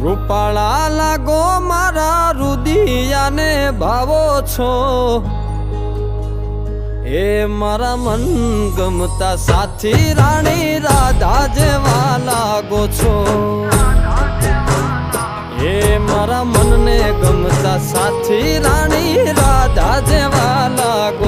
રૂપાળા લાગો મારા રુદિયાને ભાવો છો, એ મારા મન ગમતા સાથી રાણી રાધા જેવા લાગો છો, એ મારા મનને ગમતા સાથી રાણી રાધા જેવા લાગો